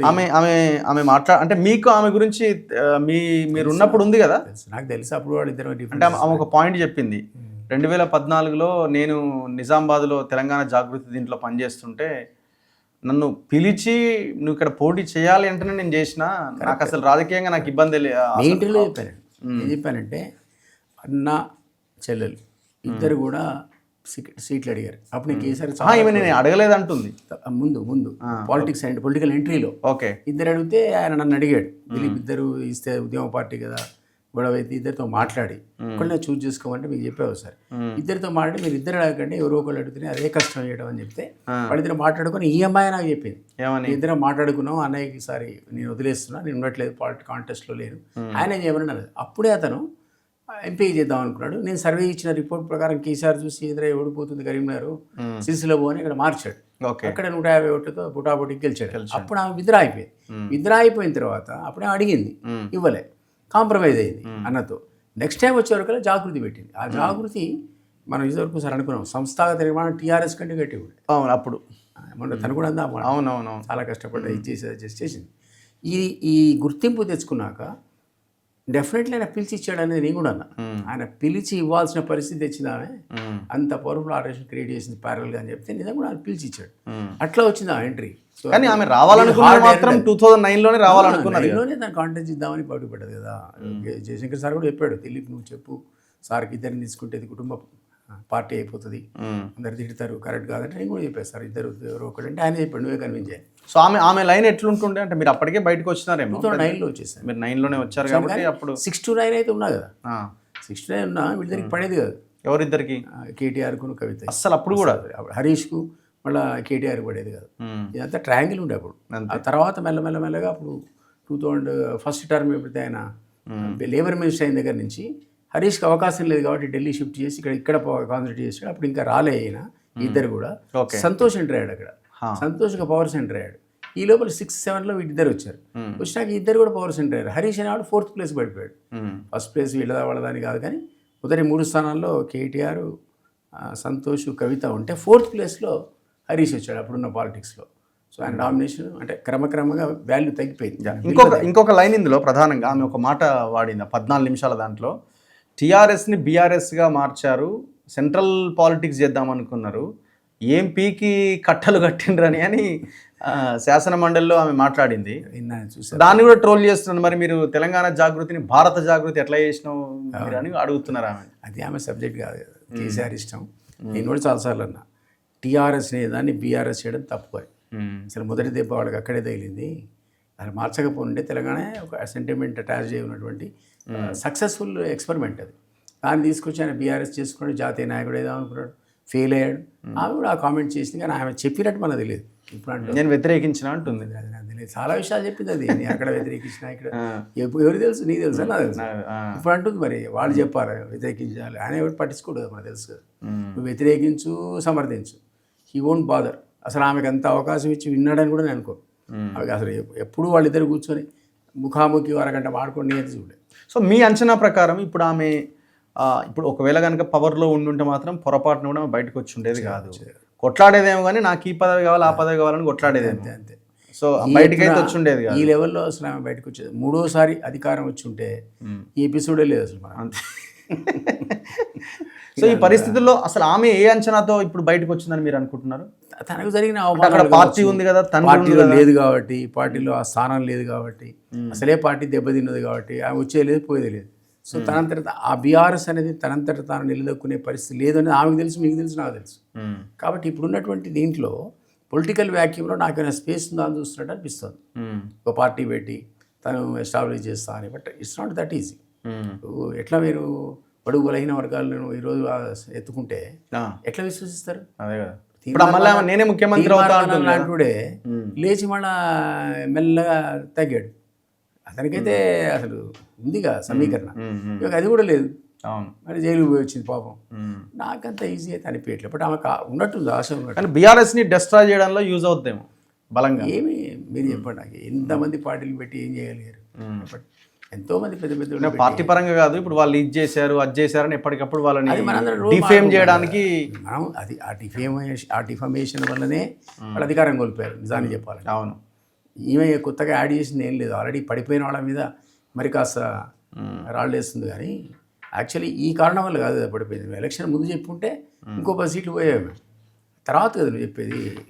ఆమె ఆమె ఆమె అంటే మీకు ఆమె గురించి మీరు ఉన్నప్పుడు ఉంది కదా, నాకు తెలుసు. అప్పుడు వాడు ఇద్దరు అంటే ఆమె ఒక పాయింట్ చెప్పింది. 2014లో నేను నిజామాబాద్లో తెలంగాణ జాగృతి దీంట్లో పనిచేస్తుంటే నన్ను పిలిచి నువ్వు ఇక్కడ పోటీ చేయాలి అంటేనే నేను చేసిన, నాకు అసలు రాజకీయంగా నాకు ఇబ్బంది ఇంటర్వ్యూలో చెప్పాను. ఏం చెప్పానంటే అన్న చెల్లెలు ఇద్దరు కూడా సీట్లు అడిగారు. అప్పుడు నేను కేసీఆర్ నేను అడగలేదు అంటుంది ముందు పాలిటిక్స్ అండ్ పొలిటికల్ ఎంట్రీలో. ఓకే, ఇద్దరు అడిగితే ఆయన నన్ను అడిగాడు, దిలీప్ ఇద్దరు ఇస్తే ఉద్యమ పార్టీ కదా, గొడవ అయితే ఇద్దరితో మాట్లాడి ఒకళ్ళనే చూస్ చేసుకోమంటే మీకు చెప్పావు సార్. ఇద్దరితో మాట్లాడి మీరు ఇద్దరు అడగండి, ఎవరో ఒకళ్ళు అడిగితే అదే కష్టం చేయడం అని చెప్తే వాళ్ళిద్దరు మాట్లాడుకుని ఈ అమ్మాయి నాకు చెప్పింది, ఇద్దరం మాట్లాడుకున్నాం, అన్నయ్యకి సారి నేను వదిలేస్తున్నా, నేను ఉండట్లేదు కాంటెస్ట్లో లేను, ఆయన ఏం చేయమని. అప్పుడే అతను ఎంపీ చేద్దాం అనుకున్నాడు. నేను సర్వే ఇచ్చిన రిపోర్ట్ ప్రకారం కేసీఆర్ చూసి ఎదురై ఓడిపోతుంది కరీంనగర్, సిరిసిల్ల అని ఇక్కడ మార్చాడు. అక్కడ 150 ఓట్లతో పుటాపుటికి గెలిచాడు. అప్పుడు ఆమె విత్డ్రా అయిపోయింది. విత్డ్రా అయిపోయిన తర్వాత అప్పుడే అడిగింది, ఇవ్వలే, కాంప్రమైజ్ అయింది అన్నతో. నెక్స్ట్ టైం వచ్చే వరకు జాగృతి పెట్టింది. ఆ జాగృతి మనం ఇదివరకు సార్ అనుకున్నాం సంస్థాగత నిర్మాణం టీఆర్ఎస్ కంటే గట్టి కూడా. అవును, అప్పుడు మొన్న తను కూడా అందా. అవునవును, చాలా కష్టపడ్డా ఇది చేసింది. ఈ గుర్తింపు తెచ్చుకున్నాక డెఫినెట్లీ ఆయన పిలిచి ఇచ్చాడు అనేది నేను కూడా అన్నా. ఆయన పిలిచి ఇవ్వాల్సిన పరిస్థితి తెచ్చింది ఆమె, అంత పవర్ఫుల్ ఆర్గనైజేషన్ క్రియేట్ చేసింది ప్యారల్గా అని చెప్తే నిజంగా కూడా ఆయన పిలిచి ఇచ్చాడు. అట్లా వచ్చింది ఆ ఎంట్రీ. కానీ ఆమె రావాలనుకున్నది మాత్రం 2009లోనే రావాలనుకున్నది. దాన్ని కాంటెస్ట్ ఇద్దామని పట్టుబడ్డది కదా. జయశంకర్ సార్ కూడా చెప్పాడు, దిలీప్ నువ్వు చెప్పు సార్కి ఇద్దరిని తీసుకుంటే ఇది కుటుంబ పార్టీ అయిపోతుంది, అందరు తిడతారు, కరెక్ట్ కాదంటే నేను కూడా చెప్పాను సార్, ఇద్దరు ఎవరో ఒకటి ఆయన చెప్పాడు, నువ్వే కన్విన్స్ చేయాలి. సో ఆమె లైన్ ఎట్లుంటుండే అంటే మీరు అప్పటికే బయటకు వచ్చినారేమో, 2009లో వచ్చేసారు. మీరు 9లోనే వచ్చారు కాబట్టి అప్పుడు 6 to 9 అయితే ఉన్నా కదా. 6 to 9 ఉన్నా వీళ్ళిద్దరికి పడేది కాదు. ఎవరిద్దరికి? కేటీఆర్కు కవిత. అస్సలు అప్పుడు కూడా హరీష్కు మళ్ళీ కేటీఆర్ పడేది కాదు. ఇదంతా ట్రయాంగిల్ ఉండే అప్పుడు. ఆ తర్వాత మెల్లమెల్లగా అప్పుడు 2001 టర్మ్ ఎప్పుడైతే ఆయన లేబర్ మినిస్టర్ అయిన దగ్గర నుంచి హరీష్కి అవకాశం లేదు కాబట్టి ఢిల్లీ షిఫ్ట్ చేసి ఇక్కడ కాన్సన్ట్రేట్ చేసాడు. అప్పుడు ఇంకా రాలే అయినా ఇద్దరు కూడా. సంతోష్ ఎంటర్ అయ్యాడు అక్కడ, సంతోష్గా పవర్ సెంటర్ అయ్యాడు. ఈ లోపల 6-7లో వీళ్ళిద్దరు వచ్చారు. వచ్చినాక ఇద్దరు కూడా పవర్ సెంటర్ అయ్యారు. హరీష్ అనేవాడు 4th ప్లేస్ పడిపోయాడు. ఫస్ట్ ప్లేస్ వాళ్ళదని కాదు కానీ మొదటి 3 స్థానాల్లో కేటీఆర్, సంతోష్, కవిత ఉంటే 4th ప్లేస్లో హరీష్ వచ్చాడు అప్పుడున్న పాలిటిక్స్లో. సో ఆయన డామినేషన్ అంటే క్రమక్రమంగా వాల్యూ తగ్గిపోయింది. ఇంకొక లైన్ ఇందులో ప్రధానంగా ఆమె ఒక మాట వాడింది 14 నిమిషాల దాంట్లో, టీఆర్ఎస్ని బీఆర్ఎస్గా మార్చారు, సెంట్రల్ పాలిటిక్స్ చేద్దాం అనుకున్నారు, ఏం పీకి కట్టలు కట్టిండ్రని అని శాసన మండలిలో ఆమె మాట్లాడింది. దాన్ని కూడా ట్రోల్ చేస్తున్నాను. మరి మీరు తెలంగాణ జాగృతిని భారత జాగృతి ఎట్లా చేసినావు అని అడుగుతున్నారు ఆమె. అది ఆమె సబ్జెక్ట్ కాదు కదా, కేసీఆర్ ఇష్టం. నేను కూడా చాలాసార్లు అన్నా, టీఆర్ఎస్ దాన్ని బీఆర్ఎస్ చేయడం తప్పు. అసలు మొదటి దెబ్బ వాళ్ళకి అక్కడే తగిలింది. అది మార్చకపోతుంటే తెలంగాణ ఒక సెంటిమెంట్ అటాచ్ అయి ఉన్నటువంటి సక్సెస్ఫుల్ ఎక్స్పెరిమెంట్ అది. దాన్ని తీసుకొచ్చి ఆయన బీఆర్ఎస్ చేసుకుని జాతీయ నాయకుడు ఏదో అనుకున్నాడు, ఫెయిల్ అయ్యాడు. ఆమె కూడా ఆ కామెంట్ చేసింది కానీ ఆమె చెప్పినట్టు మనకు తెలియదు. ఇప్పుడు అంటే నేను వ్యతిరేకించిన అంటుంది, అది నాకు తెలియదు. చాలా విషయాలు చెప్పింది అది, నేను అక్కడ వ్యతిరేకించిన ఇక్కడ ఎవరు తెలుసు, నీకు తెలుసా నాకు తెలుసు. ఇప్పుడు అంటుంది మరి వాళ్ళు చెప్పారు వ్యతిరేకించాలి, ఆయన ఎవరు పట్టించుకోడు కదా, మనకు తెలుసు కదా. నువ్వు వ్యతిరేకించు, సమర్థించు, హీ వోంట్ బాదర్. అసలు ఆమెకు అంత అవకాశం ఇచ్చి విన్నాడని కూడా నేను అనుకో. ఆమెకు అసలు ఎప్పుడు వాళ్ళిద్దరు కూర్చొని ముఖాముఖి అరగంట మాడుకొని నేను చూడలేదు. సో మీ అంచనా ప్రకారం ఇప్పుడు ఆమె ఇప్పుడు ఒకవేళ కనుక పవర్లో ఉండుంటే మాత్రం పొరపాటున కూడా బయటకు వచ్చి ఉండేది కాదు, కొట్లాడేదేమో కానీ నాకు ఈ పదవి కావాలి ఆ పదవి కావాలని కొట్లాడేది అంతే అంతే. సో బయటకి అయితే వచ్చి ఉండేది కాదు. ఈ లెవెల్లో అసలు ఆమె బయటకు వచ్చేది 3వసారి అధికారం వచ్చి ఉంటే ఈ ఎపిసోడే లేదు అసలు మనం అంతే. సో ఈ పరిస్థితుల్లో అసలు ఆమె ఏ అంచనాతో ఇప్పుడు బయటకు వచ్చిందని మీరు అనుకుంటున్నారు? తనకు జరిగిన పార్టీ ఉంది కదా, పార్టీలో లేదు కాబట్టి, పార్టీలో ఆ స్థానం లేదు కాబట్టి, అసలే పార్టీ దెబ్బతిన్నది కాబట్టి ఆమె వచ్చే లేదు పోయేది లేదు. సో తనంతట ఆ బీఆర్ఎస్ అనేది తనంతట తాను నిలదొక్కునే పరిస్థితి లేదు అనేది ఆమెకు తెలుసు, మీకు తెలుసు, నాకు తెలుసు. కాబట్టి ఇప్పుడున్నటువంటి దీంట్లో పొలిటికల్ వ్యాక్యూమ్లో నాకైనా స్పేస్ ఉందా అని చూస్తున్నట్టు అనిపిస్తుంది. ఒక పార్టీ పెట్టి తను ఎస్టాబ్లిష్ చేస్తా అని, but it's not that easy. ఎట్లా మీరు బడుగు బలహీన వర్గాలను ఈరోజు ఎత్తుకుంటే ఎట్లా విశ్వసిస్తారు? నేనే ముఖ్యమంత్రి అంటుడే లేచి మళ్ళా మెల్లగా తగ్గాడు. అతనికైతే అసలు ఉందిగా సమీకరణ, ఇక అది కూడా లేదు. మరి జైలుకి పోయి వచ్చింది పాపం. నాకంత ఈజీ అయితే అనిపించట్లేదు, బట్ ఆమె ఉన్నట్టుంది, ఆశ ఉన్నట్టు. కానీ బీఆర్ఎస్ని డిస్ట్రాయ్ చేయడంలో యూజ్ అవుతుందేమో బలంగా. ఏమి మీరు చెప్పండి నాకు, ఎంతమంది పార్టీలు పెట్టి ఏం చేయగలిగారు? ఎంతోమంది పెద్ద పెద్ద పార్టీ పరంగా కాదు, ఇప్పుడు వాళ్ళు ఇది చేశారు అది చేశారని ఎప్పటికప్పుడు వాళ్ళని డిఫేమ్ చేయడానికి మనం అది ఆ డిఫమేషన్ వల్లనే వాళ్ళు అధికారం కోల్పోయారు నిజాన్ని చెప్పాలి. అవును, ఈమె కొత్తగా యాడ్ చేసింది ఏం లేదు. ఆల్రెడీ పడిపోయిన వాళ్ళ మీద మరి కాస్త రాళ్ళు వేస్తుంది. కానీ యాక్చువల్లీ ఈ కారణం వల్ల కాదు కదా పడిపోయింది. ఎలక్షన్ ముందు చెప్పుంటే ఇంకో 10 సీట్లు పోయాము. తర్వాత కదా నువ్వు చెప్పేది.